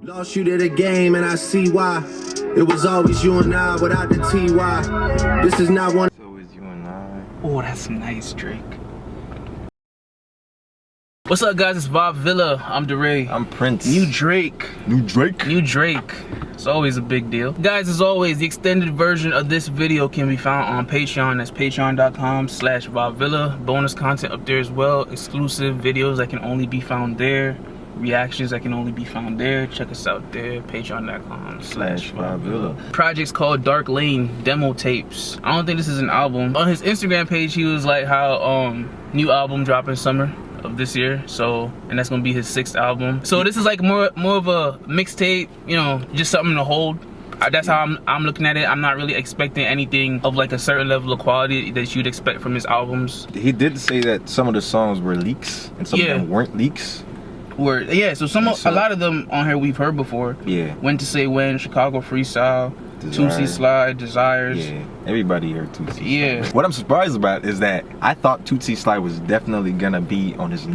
Lost you to the game and I see why. It was always you and I without the TY. This is not one. It's always you and I. Oh, that's nice, Drake. What's up, guys? It's VibeVilla. I'm DeRay. I'm Prince. New Drake. New Drake? New Drake. It's always a big deal. Guys, as always, the extended version of this video can be found on Patreon. That's patreon.com/VibeVilla. Bonus content up there as well. Exclusive videos that can only be found there. Reactions that can only be found there. Check us out there. Patreon.com/VibeVilla. Project's called Dark Lane Demo Tapes. I don't think this is an album. On his Instagram page, he was like how new album dropping summer of this year, so, and that's gonna be his 6th album. So this is like more of a mixtape, you know, just something to hold. That's how I'm looking at it. I'm not really expecting anything of like a certain level of quality that you'd expect from his albums. He did say that some of the songs were leaks and some of them weren't leaks. Yeah, so a lot of them on here we've heard before. Yeah. When to Say When, Chicago Freestyle, Toosie Slide, Desires. Yeah, everybody heard Toosie Slide. Yeah. What I'm surprised about is that I thought Toosie Slide was definitely gonna be on his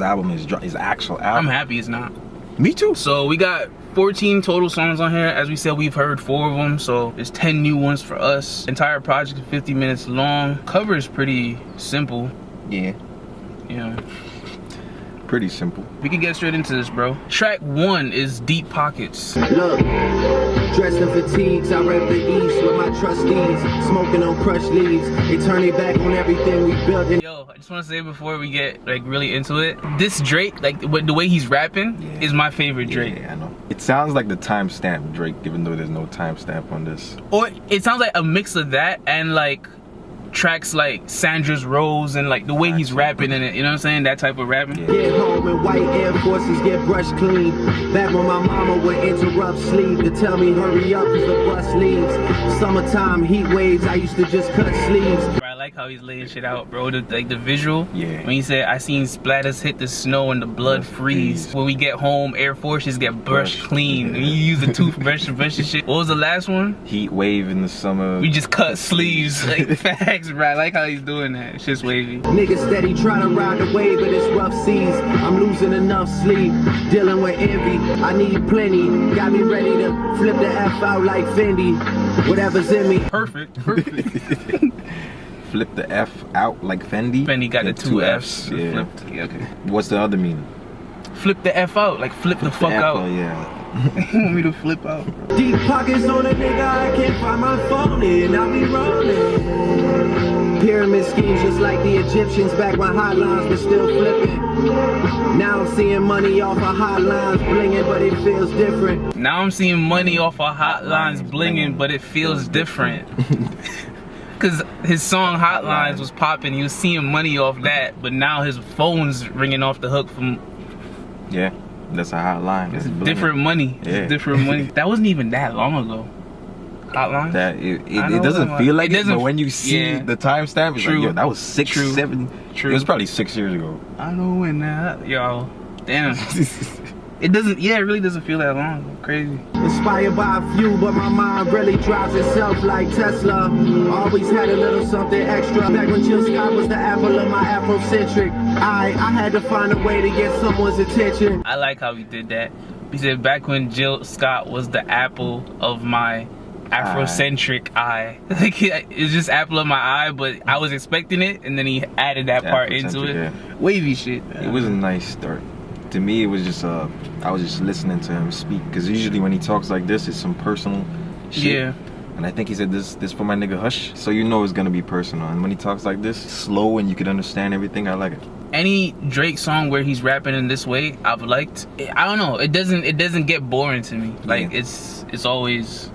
album, his actual album. I'm happy it's not. Me too. So we got 14 total songs on here. As we said, we've heard 4 of them, so there's 10 new ones for us. Entire project is 50 minutes long. Cover is pretty simple. Yeah. You know. Pretty simple. We can get straight into this, bro. Track 1 is Deep Pockets. Look, dressed in fatigues, I rep the East with my trustees, smoking on crushed leaves. They turn their back on everything we built. Yo, I just want to say before we get like really into it, this Drake, like the way he's rapping, is my favorite Drake. Yeah, I know. It sounds like the timestamp Drake, even though there's no timestamp on this. Or it sounds like a mix of that and like tracks like Sandra's Rose and like the way he's rapping in it, you know what I'm saying? That type of rapping. Yeah. Get home in white Air Forces, get brushed clean. Back when my mama would interrupt sleep to tell me hurry up cause the bus leaves. Summertime heat waves, I used to just cut sleeves. I like how he's laying shit out, bro. Like the visual. Yeah. When he said, I seen splatters hit the snow and the blood freeze. When we get home, Air Forces get brushed clean. And you use a toothbrush to brush the shit. What was the last one? Heat wave in the summer. We just cut sleeves. Like facts, bro. I like how he's doing that. It's just wavy. Niggas steady trying to ride the wave, but it's rough seas. I'm losing enough sleep, dealing with envy. I need plenty. Got me ready to flip the F out like Fendi. Whatever's in me. Perfect. Flip the F out like Fendi. Fendi got the 2 F's. Yeah. Flipped. Yeah, okay. What's the other meaning? Flip the F out, like flip the fuck out. Yeah. You want me to flip out, bro? Deep pockets on a nigga, I can't find my phone and I'll be rolling. Pyramid schemes just like the Egyptians back when hotlines were still flipping. Now I'm seeing money off of hotlines blinging, but it feels different. Now I'm seeing money off of hotlines blinging, but it feels different. Cause his song Hotlines was popping, he was seeing money off that, but now his phone's ringing off the hook from. Yeah, that's a hotline. It's different money. Yeah. It's different money. That wasn't even that long ago. Hotline. That it doesn't feel like it, but when you see the timestamp, it's like, yo, that was 6, 7. True. It was probably 6 years ago. I know when that, yo, damn. It doesn't, yeah, it really doesn't feel that long. Crazy. Inspired by a few, but my mind really drives itself like Tesla. Always had a little something extra. Back when Jill Scott was the apple of my Afrocentric. I had to find a way to get someone's attention. I like how he did that. He said back when Jill Scott was the apple of my Afrocentric eye. Like it's just apple of my eye, but I was expecting it, and then he added that part into it. Yeah. Wavy shit. It was a nice start. To me, it was just I was just listening to him speak, because usually when he talks like this, it's some personal shit. Yeah. And I think he said this for my nigga Hush, so you know it's gonna be personal. And when he talks like this, slow and you can understand everything, I like it. Any Drake song where he's rapping in this way, I've liked. I don't know. It doesn't get boring to me. Like it's always a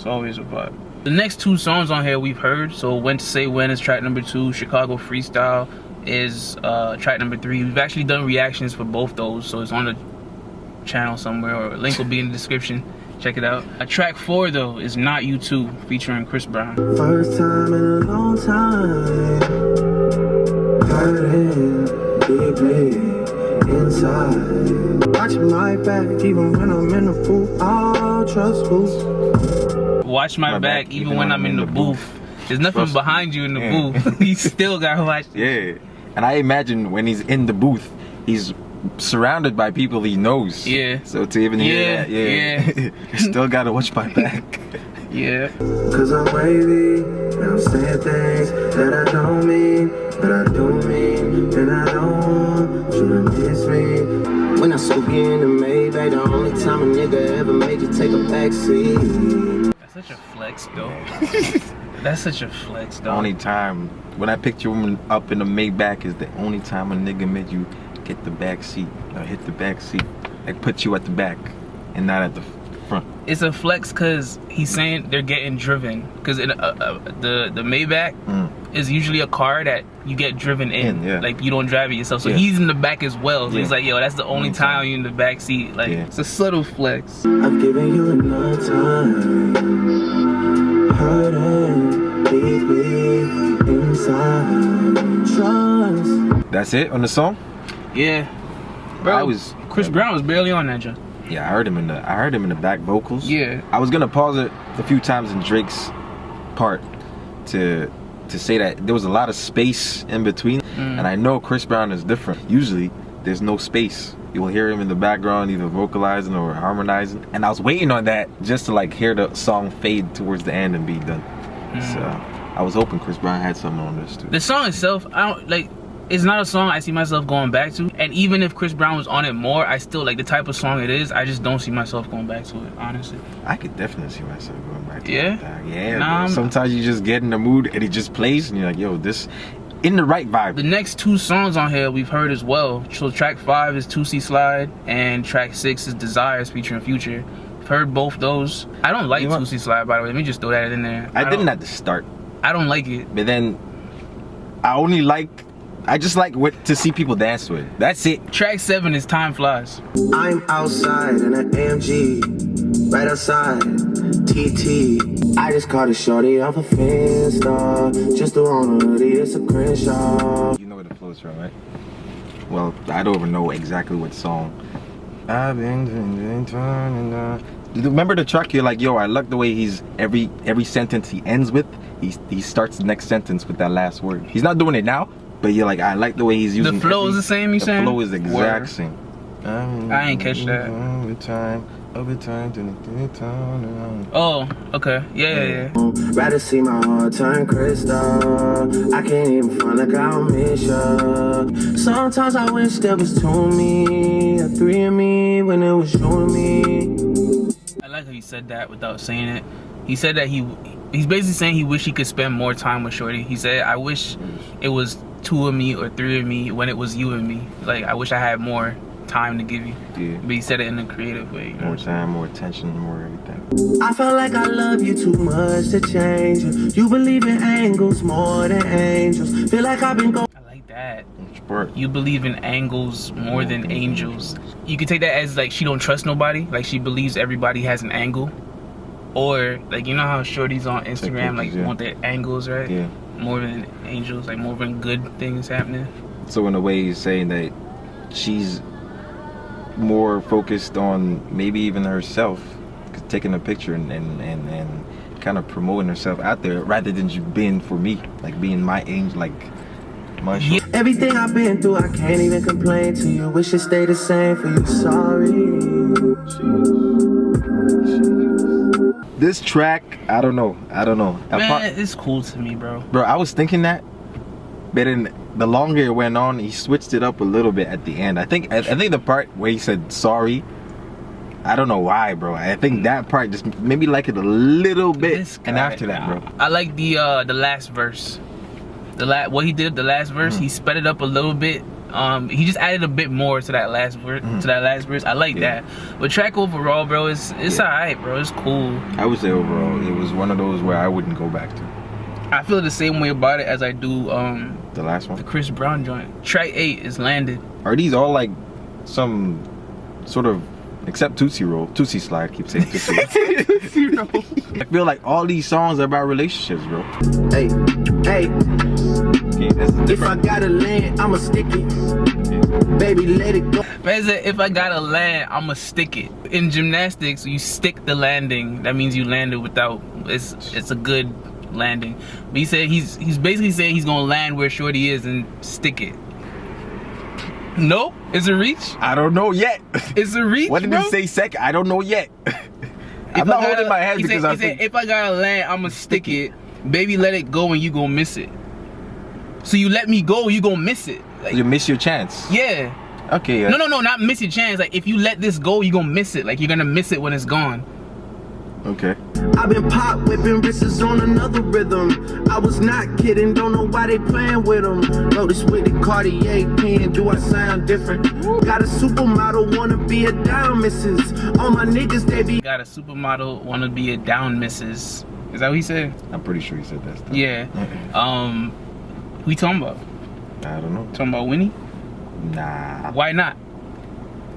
vibe. The next 2 songs on here we've heard. So When to Say When is track number 2. Chicago Freestyle is track number 3. We've actually done reactions for both those, so it's on the channel somewhere, or a link will be in the description. Check it out. Track 4 though is Not You Too, featuring Chris Brown. First time in a long time. Hurting deeply inside. Watch my back even when I'm in the booth. I'll trust who. Watch my back even when I'm in the booth. There's nothing behind you in the booth. You still gotta watch. Yeah. And I imagine when he's in the booth, he's surrounded by people he knows. Yeah. So to even hear that, you still gotta watch my back. Yeah. Cause I'm wavy, and I'm saying things that I don't mean, but I do mean, and I don't want you to miss me. When I soak you in the Maybach, the only time a nigga ever made you take a backseat. That's such a flex, though. That's such a flex, though. The only time when I picked you up in the Maybach is the only time a nigga made you get the back seat, or hit the back seat, like put you at the back and not at the front. It's a flex because he's saying they're getting driven. Because the Maybach is usually a car that you get driven in. Yeah. Like you don't drive it yourself. So he's in the back as well. So Yeah. he's like, yo, that's the only time you're in the back seat. Like it's a subtle flex. I've given you enough time, hurting deeply inside. Trust. That's it on the song. Yeah, bro. Chris Brown was barely on that joint. Yeah, I heard him in the back vocals. Yeah. I was gonna pause it a few times in Drake's part to say that there was a lot of space in between, and I know Chris Brown is different. Usually, there's no space. You will hear him in the background either vocalizing or harmonizing, and I was waiting on that just to like hear the song fade towards the end and be done. So I was hoping Chris Brown had something on this too. The song itself, I don't like. It's not a song I see myself going back to, and even if Chris Brown was on it more, I still like the type of song it is. I just don't see myself going back to it, honestly. I could definitely see myself going back to Yeah? it. Yeah, Nah, bro. Sometimes you just get in the mood and it just plays and you're like, yo, this in the right vibe. The next two songs on here we've heard as well. So track 5 is Toosie Slide, and track 6 is Desires featuring Future. I've heard both those. I don't like Toosie Slide, by the way. Let me just throw that in there. I didn't at the start, I don't like it. but then I just like to see people dance to it. That's it. Track 7 is Time Flies. I'm outside in an AMG, right outside TT. I just caught a shorty off a Finsta, just to on a hoodie, it's a Crenshaw. You know where the flow's from, right? Well, I don't even know exactly what song. I've been turning on. Remember the track? You're like, yo, I like the way he's every sentence he ends with. He starts the next sentence with that last word. He's not doing it now, but you're like, I like the way he's using. The flow is the same. You saying? The flow is the exact same. I ain't catch that. Over time, Oh, okay. Yeah. Rather see my heart turn crystal. I can't even find like I'll miss ya. Sometimes I wish there was two of me, or three of me, when it was you and me. I like how he said that without saying it. He said that he's basically saying he wish he could spend more time with Shorty. He said, I wish it was 2 of me or 3 of me when it was you and me. Like, I wish I had more time to give you. Yeah. But he said it in a creative way. You know? More time, more attention, more everything. I feel like I love you too much to change you. You believe in angles more than angels. Feel like I've been going. I like that. Which part? You believe in angles more than angels. You could take that as like she don't trust nobody. Like she believes everybody has an angle. Or like, you know how shorties on Instagram like want their angles, right? Yeah. More than angels, like more than good things happening. So in a way, he's saying that she's more focused on maybe even herself, taking a picture and kind of promoting herself out there rather than just being for me, like being my angel, like my short. Everything I've been through, I can't even complain to you. Wish it stayed the same for you. Sorry. This track, I don't know. Man, it's cool to me, bro. Bro, I was thinking that, but then the longer it went on, he switched it up a little bit at the end. I think the part where he said sorry, I don't know why, bro. I think that part just maybe like it a little bit. And after that, bro, I like the last verse. What he did the last verse, he sped it up a little bit. He just added a bit more to that last verse. I like that. But track overall, bro, it's alright, bro. It's cool. I would say overall, it was one of those where I wouldn't go back to. I feel the same way about it as I do the last one, the Chris Brown joint. Track 8 is Landed. Are these all like some sort of, except Toosie Slide? I keep saying Toosie. I feel like all these songs are about relationships, bro. Hey. Okay, that's different. If I gotta land, I'ma stick it. Baby, let it go. Man said, if I gotta land, I'ma stick it. In gymnastics, you stick the landing. That means you landed without. It's a good landing. But he said he's basically saying he's gonna land where Shorty is and stick it. No, it's a reach. I don't know yet. It's a reach. What did bro? he say second? I don't know yet. I'm not holding my head because I think if I gotta land, I'ma stick it. Baby, let it go and you gonna miss it. So you let me go, you gonna miss it. Like, you miss your chance. yeah. Okay. No, not miss your chance. Like if you let this go, you gonna miss it. Like you're gonna miss it when it's gone. Okay. I've been pop whipping wrists on another rhythm. I was not kidding, don't know why they playing with them. Notice with the Cartier pen, do I sound different? Got a supermodel, wanna be a down missus. All my niggas, they be Got a supermodel, wanna be a down missus. Is that what he said? I'm pretty sure he said that stuff. Yeah. Who you talking about? I don't know. Talking about Winnie? Nah. Why not?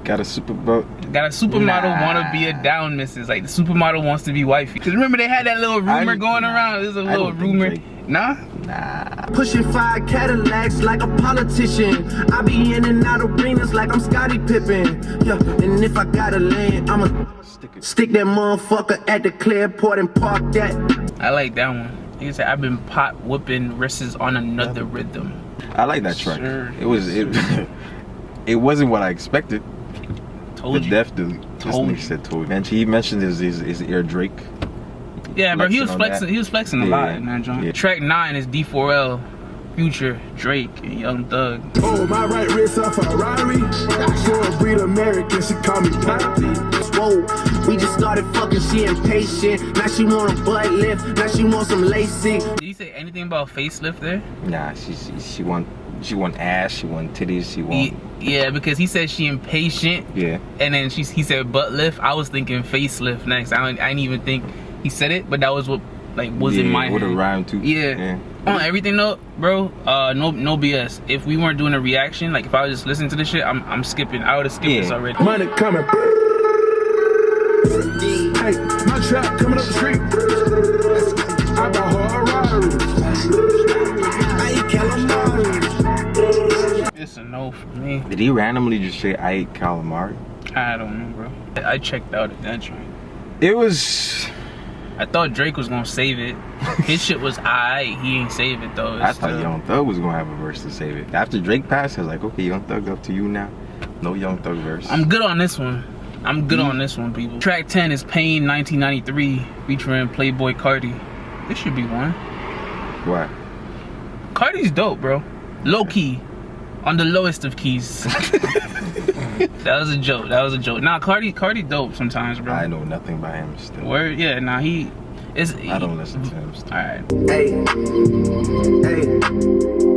Got a supermodel. Got a supermodel wanna be a down missus. Like the supermodel wants to be wifey. Cause remember they had that little rumor going around. There's a little rumor. Nah? Nah. pushing 5 Cadillacs like a politician. I be in and out arenas like I'm Scottie Pippen. Yeah, and if I gotta land, I'ma stick that motherfucker at the Clearport and park that. I like that one. He said, I've been pot whooping wrists on another rhythm. I like that track. Sure. It wasn't what I expected. Told you. Definitely. Told you. Said told you. And he mentioned his ear Drake. Yeah, bro, he was flexing on flexing. that. He was flexing a Yeah, lot in that joint. yeah. Track 9 is D4L, Future, Drake, and Young Thug. Oh, my right wrist a Ferrari. Short breed American, she call me Poppy. Whoa, we just started fucking, she impatient. Now she want a butt lift, now she want some LASIK. Did you say anything about facelift there? Nah, she want ass, she want titties, she want. Yeah, because he said she impatient. Yeah. And then he said butt lift. I was thinking facelift next. I didn't even think he said it, but that was what was in my head. With a rhyme too. Yeah. On everything though, bro, no BS. If we weren't doing a reaction, like if I was just listening to this shit, I'm skipping. I would have skipped this already. Money coming. Hey, my trap coming up the street. I bought her a Rari. I eat calamari. It's a no for me. Did he randomly just say I ate calamari? I don't know, bro. I checked out at that joint. It was. I thought Drake was gonna save it. His shit was aight. He ain't save it though. I thought Young Thug was gonna have a verse to save it. After Drake passed, I was like, okay, Young Thug, up to you now. No Young Thug verse. I'm good on this one. I'm good on this one, people. Track 10 is Pain 1993 featuring Playboi Carti. This should be one. Why? Carti's dope, bro. Low key. On the lowest of keys. That was a joke. That was a joke. Nah, Carti dope sometimes, bro. I know nothing by him still. Word? Yeah, nah, I don't listen to him still. Alright. Hey,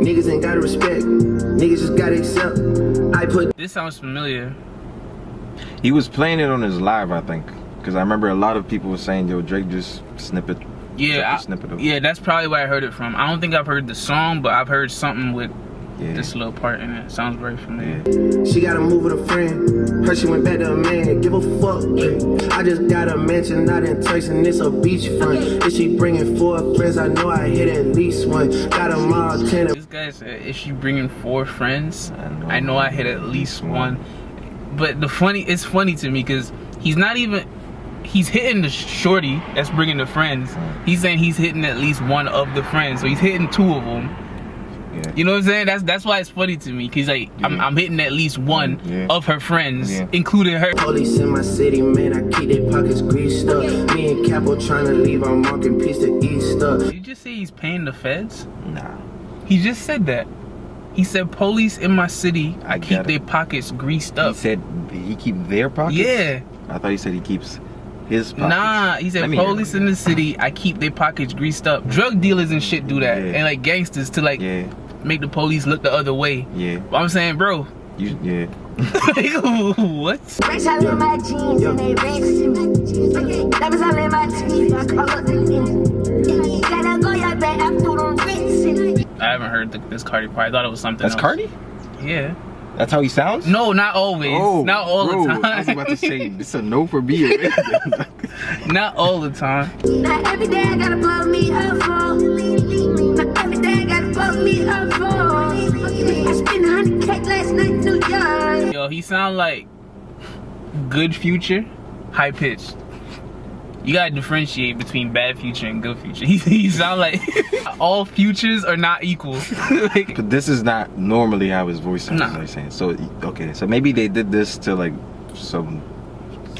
niggas ain't gotta respect, niggas just gotta accept. I put This sounds familiar. He was playing it on his live, I think. Because I remember a lot of people were saying, yo, Drake just snippet. Yeah, snippet of it. yeah, that's probably where I heard it from. I don't think I've heard the song, but I've heard something with this little part in it. Sounds very familiar. she gotta move with a friend. Heard she went back to a man, give a fuck. I just got a mansion, not in Tyson, it's a beachfront. If she bringing 4 friends, I know I hit at least one. Got a mile 10. This guy said, if she bringing 4 friends, I know I hit at least one. But it's funny to me because he's hitting the shorty that's bringing the friends. He's saying he's hitting at least one of the friends, so he's hitting 2 of them. Yeah. You know what I'm saying? That's why it's funny to me. Cause like I'm hitting at least one of her friends, including her. Police in my city, man, I keep their pockets greased up. Me and Capo trying to leave, I'm marking piece to Easter. Did you just say he's paying the feds? Nah. He just said that. He said, police in my city, I keep their pockets greased up. He said he keep their pockets? Yeah. I thought he said he keeps his pockets. Nah, he said police in the city, I keep their pockets greased up. Drug dealers and shit do that. And like gangsters to like make the police look the other way. Yeah. But I'm saying, bro. What? Racks all in my jeans and they racing me. Diamonds all in my teeth, I call up the limit. Gotta go your back, I'm through them racing. I haven't heard this Carti part. I thought it was something else. That's Carti? Yeah. That's how he sounds? No, not always. Oh, not all the time. I was about to say, it's a no for me. Not all the time. Now every day I gotta blow me up for. Now every day I gotta blow me up for. I spent 100K last night in New York. Yo, he sound like good Future, high pitched. You gotta differentiate between bad Future and good Future. He sound like all futures are not equal. Like, But this is not normally how his voice sounds. Nah. Like saying. So okay, so maybe they did this to like some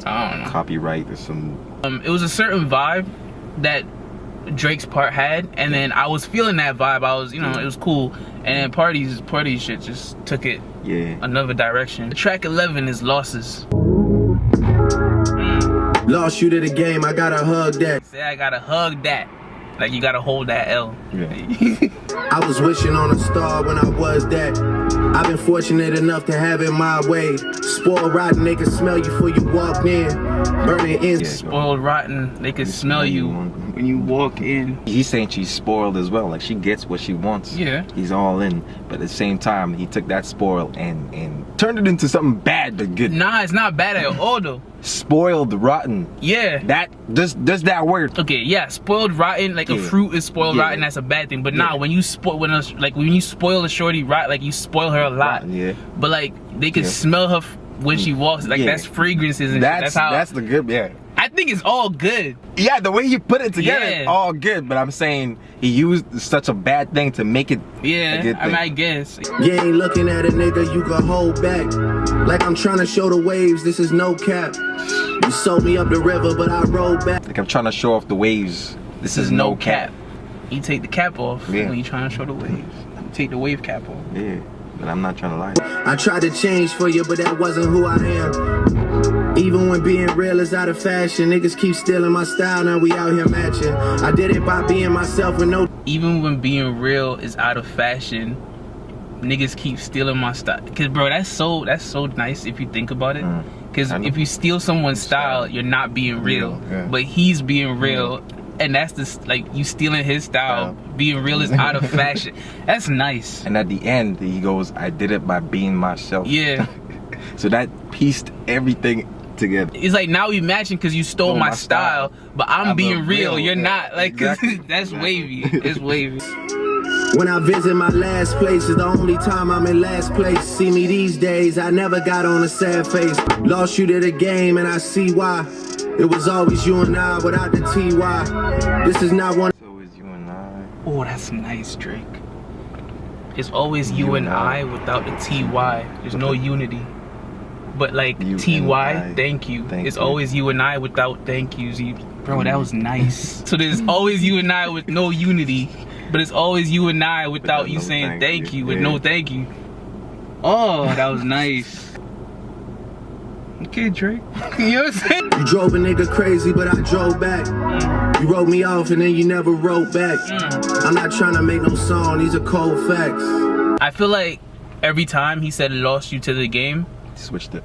I don't know. copyright or some. It was a certain vibe that Drake's part had, and then I was feeling that vibe. I was, you know, it was cool. And then party shit just took it another direction. Track 11 is Losses. Lost you to the game, I gotta hug that. Say I gotta hug that. Like you gotta hold that L. Yeah. I was wishing on a star when I was that. I've been fortunate enough to have it my way. Spoiled rotten, they can smell you before you walk in. Burning in. Spoiled rotten, they can smell you when you walk in. He's saying she's spoiled as well. Like she gets what she wants. Yeah. He's all in. But at the same time, he took that spoil and turned it into something bad but good. Nah, it's not bad at all though. Spoiled rotten. Yeah. That just that word. Okay, yeah, spoiled rotten, like a fruit is spoiled rotten, that's a bad thing. But nah, when you spoil when you spoil a shorty rotten, like you spoil her a lot. Rotten, yeah. But like they can smell her when she walks, like that's fragrances and shit. That's the good, yeah. I think it's all good. Yeah, the way he put it together, Yeah. all good. But I'm saying he used such a bad thing to make it a Yeah, good I thing. mean, I guess. You ain't looking at a nigga you can hold back. Like I'm trying to show the waves, this is no cap. You sold me up the river, but I rolled back. Like I'm trying to show off the waves. This is no cap. You take the cap off Yeah. when you trying to show the waves. You take the wave cap off. Yeah, but I'm not trying to lie. I tried to change for you, but that wasn't who I am. Even when being real is out of fashion, niggas keep stealing my style, now we out here matching. I did it by being myself with no. Even when being real is out of fashion, niggas keep stealing my style. Cause bro, that's so nice if you think about it. Cause if you steal someone's style, you're not being real. Yeah. But he's being real, and that's the like you stealing his style. Being real is out of fashion. That's nice. And at the end, he goes, "I did it by being myself." Yeah. So that pieced everything together. It's like now we matching because you stole my style, but I'm being real. You're yeah, not like exactly. that's wavy. It's wavy. When I visit my last place is the only time I'm in last place. See me these days, I never got on a sad face. Lost you to the game and I see why. It was always you and I without the TY. This is not one. It's always you and I. Oh, that's nice, Drake. It's always you and I without the TY. There's no unity. But like You TY, and I. thank you. Thank It's you. always you and I without thank yous. Bro, that was nice. So there's always you and I with no unity. But it's always you and I without you no saying thank thank you. you with Yeah. no thank you. Oh, that was nice. Okay, Drake. You know what I'm saying? You drove a nigga crazy, but I drove back. You wrote me off and then you never wrote back. I'm not trying to make no song, these are cold facts. I feel like every time he said lost you to the game, Switched it.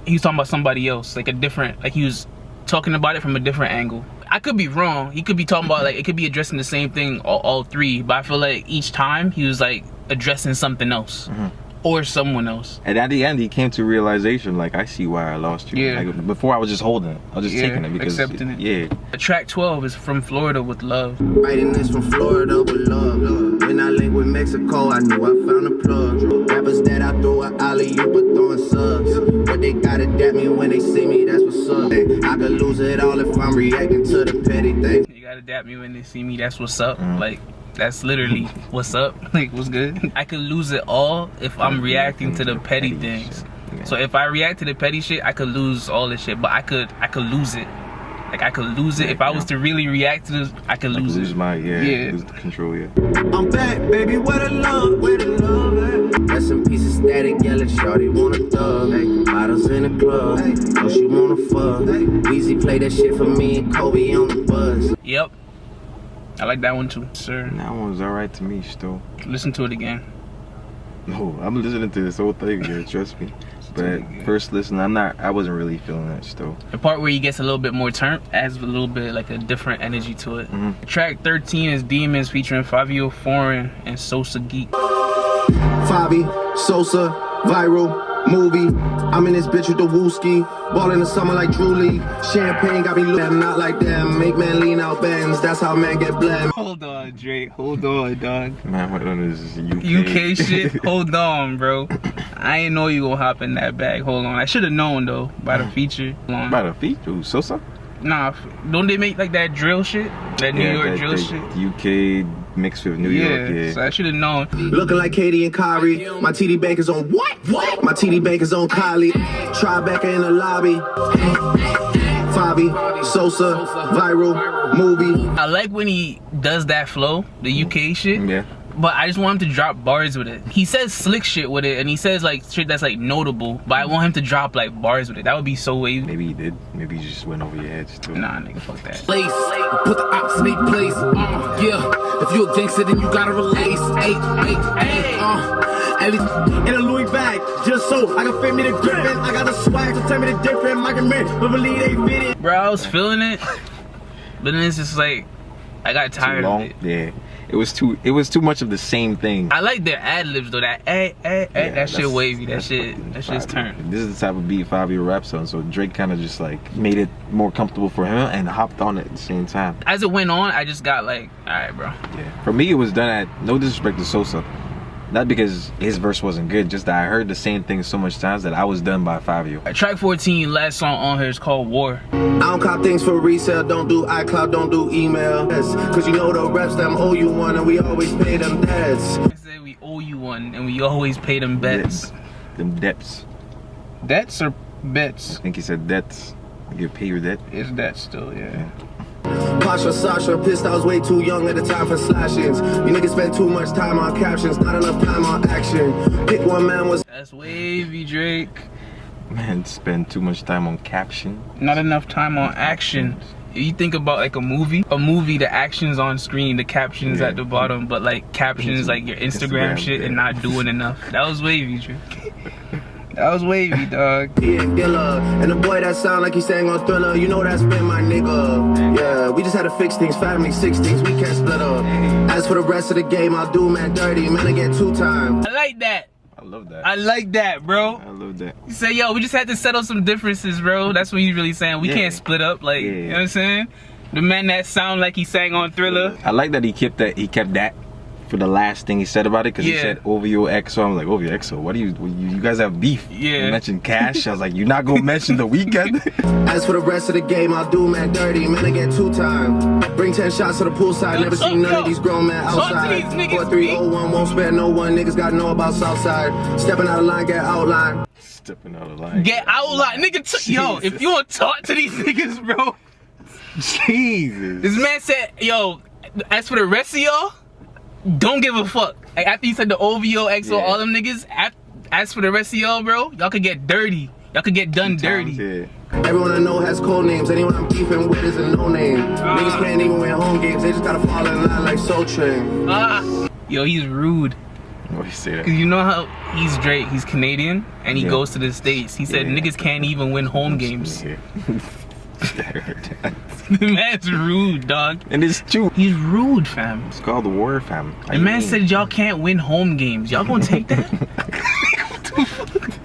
he was talking about somebody else, like a different, like he was talking about it from a different angle. I could be wrong. He could be talking about like it could be addressing the same thing all three, but I feel like each time he was like addressing something else or someone else. And at the end, he came to realization, like, I see why I lost you. Yeah. Like, before I was just holding it. I was just taking it because accepting it. Yeah. Track 12 is From Florida with Love. Writing this from Florida with love. When I linked with Mexico, I knew I found a plug. Rappers that I throw a alley, you but throwing subs. But they gotta adapt me when they see me, that's what's up. I could lose it all if I'm reacting to the petty things. You gotta dap me when they see me, that's what's up. Like, that's literally what's up. Like, what's good? I could lose it all if I'm reacting to the petty things. So if I react to the petty shit, I could lose all this shit. But I could lose it. Like I could lose it if I was to really react to this. I could lose Lose it. my Yeah. lose the control. Yeah. I'm back, baby, where the love at? That's some piece of static, yelling, shorty wanna thug. Hey, bottles in the club, hey, know she wanna fuck. Easy play that shit for me and Kobe on the buzz. Yep. I like that one too, sir. That one was alright to me still. Listen to it again. No, I'm listening to this whole thing again, trust me. But first listen, I wasn't really feeling that still. The part where he gets a little bit more turned adds a little bit like a different energy to it. Track 13 is Demons featuring Fivio, Foreign, and Sosa Geek. Fivio, Sosa, viral, movie. I'm in this bitch with the wooski. Ball in the summer like Drew Lee. Champagne got me looking not like that. Make man lean out bands, that's how man get blamed. Hold on, Drake. Hold on, dog. Man, what on this UK shit? Hold on, bro. I ain't know you gonna hop in that bag. Hold on. I should have known though by the feature. Hold on. By the feet? Ooh, Sosa? Nah, don't they make like that drill shit? That New York drill shit? UK mixed with New York, yeah. So I should have known. Looking like Katie and Kyrie. My TD Bank is on what? My TD Bank is on Kylie. Tribeca in the lobby. Fivio, Sosa, viral, movie. I like when he does that flow, the UK shit. Yeah. But I just want him to drop bars with it. He says slick shit with it, and he says like shit that's like notable. But I want him to drop like bars with it. That would be so wavy. Maybe he did. Maybe he just went over your head still. Nah, nigga, fuck that. Place, put the ops in their place. Yeah, if you a gangster, then you gotta release. In a Louis bag, just so I can fit me the grippin'. I got the swag to tell me the different. I can but believe they fit it. Bro, I was feeling it, but then it's just like I got tired of it. Yeah. It was too much of the same thing. I like their ad libs though. That that shit wavy. That shit's turned. This is the type of beat Fivio raps on, so Drake kind of just like made it more comfortable for him and hopped on it at the same time. As it went on, I just got like, all right, bro. Yeah. For me, it was done at no disrespect to Sosa, not because his verse wasn't good, just that I heard the same thing so much times that I was done by Fivio. Track 14, last song on here is called War. I don't cop things for resale, don't do iCloud, don't do email. Yes, cause you know the reps them owe you one and we always pay them debts. I said we owe you one and we always pay them bets. Them debts. Debts or bets? I think he said debts. You pay your debt. It's that still, yeah. Pasha, Sasha, pissed I was way too young at the time for slashings. You niggas spend too much time on captions, not enough time on action. Pick one man was. That's wavy, Drake. Man, spend too much time on caption. Not enough time on action. If you think about like a movie, the action's on screen, the caption's at the bottom, but like captions like your Instagram shit and not doing enough. That was wavy, Drake. That was wavy, dog. Yeah, Gilla. And the boy that sound like he sang on Thriller, you know that's been my nigga. Yeah, we just had to fix things, family 6 things, we can't split up. As for the rest of the game, I'll do man dirty, man, I get 2 times. I like that. I love that. I like that, bro. I love that. You say, yo, we just had to settle some differences, bro. That's what he's really saying. We can't split up, like, you know what I'm saying? The man that sound like he sang on Thriller. I like that he kept that for the last thing he said about it, because he said OVO XO. I'm like, OVO XO, what do you guys have beef? Yeah. You mentioned Cash. I was like, you're not gonna mention the weekend? As for the rest of the game, I'll do man dirty, man, I get 2 times. Bring 10 shots to the poolside, never seen none of these grown men outside. 4301, won't spare no one, niggas gotta know about Southside. Stepping out of line, get outline. Stepping out of line. Get outline, nigga. Yo, if you want to talk to these niggas, bro. Jesus. This man said, yo, as for the rest of y'all, don't give a fuck. Like, after you said the OVO, XO, all them niggas, as for the rest of y'all, bro, y'all could get dirty. Y'all could get done dirty. Everyone I know has code names. Anyone I'm beefing with is a no name. Niggas can't even win home games. They just gotta fall in line like Soul Train. Yo, he's rude. Why you say that? Cause you know how he's Drake, he's Canadian, and he goes to the States. He said niggas can't even win home games. The man's rude, dog. And it's true. He's rude, fam. It's called the war, fam. The man said y'all can't win home games. Y'all gonna take that?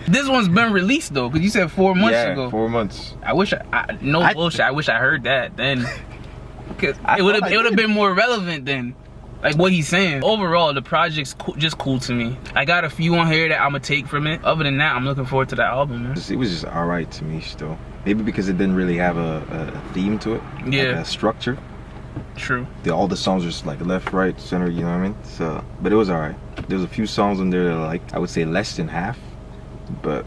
This one's been released though, cause you said 4 months ago. 4 months. I wish bullshit. I wish I heard that then. Cause it would have been more relevant then. Like what he's saying. Overall, the project's just cool to me. I got a few on here that I'ma take from it. Other than that, I'm looking forward to that album, man. It was just alright to me still. Maybe because it didn't really have a theme to it. Yeah. Like a structure. True. All the songs were just like left, right, center, you know what I mean? So, but it was alright. There's a few songs in there that I liked. I would say less than half. But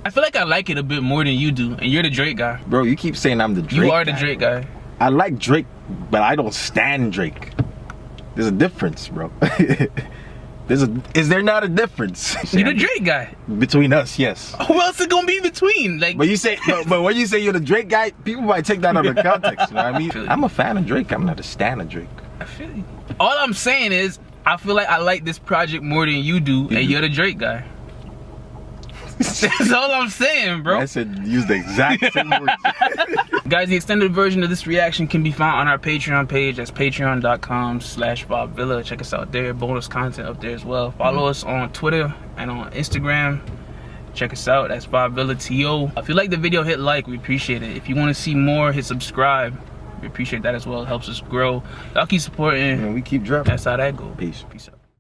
I feel like I like it a bit more than you do, and you're the Drake guy. Bro, you keep saying I'm the Drake guy. You are the Drake guy. I like Drake, but I don't stand Drake. There's a difference, bro. Is there not a difference? You're the Drake guy. Between us, yes. Who else is gonna be between? Like, but you say, but when you say you're the Drake guy, people might take that out of context. You know what I mean? I'm a fan of Drake. I'm not a stan of Drake. I feel you. All I'm saying is, I feel like I like this project more than you do, and you're the Drake guy. That's all I'm saying, bro. I said use the exact same words. Guys, the extended version of this reaction can be found on our Patreon page. That's patreon.com/VibeVilla. Check us out there. Bonus content up there as well. Follow us on Twitter and on Instagram. Check us out. That's VibeVilla TO. If you like the video, hit like. We appreciate it. If you want to see more, hit subscribe. We appreciate that as well. It helps us grow. Y'all keep supporting. And we keep dropping. That's how that goes. Peace. Peace out.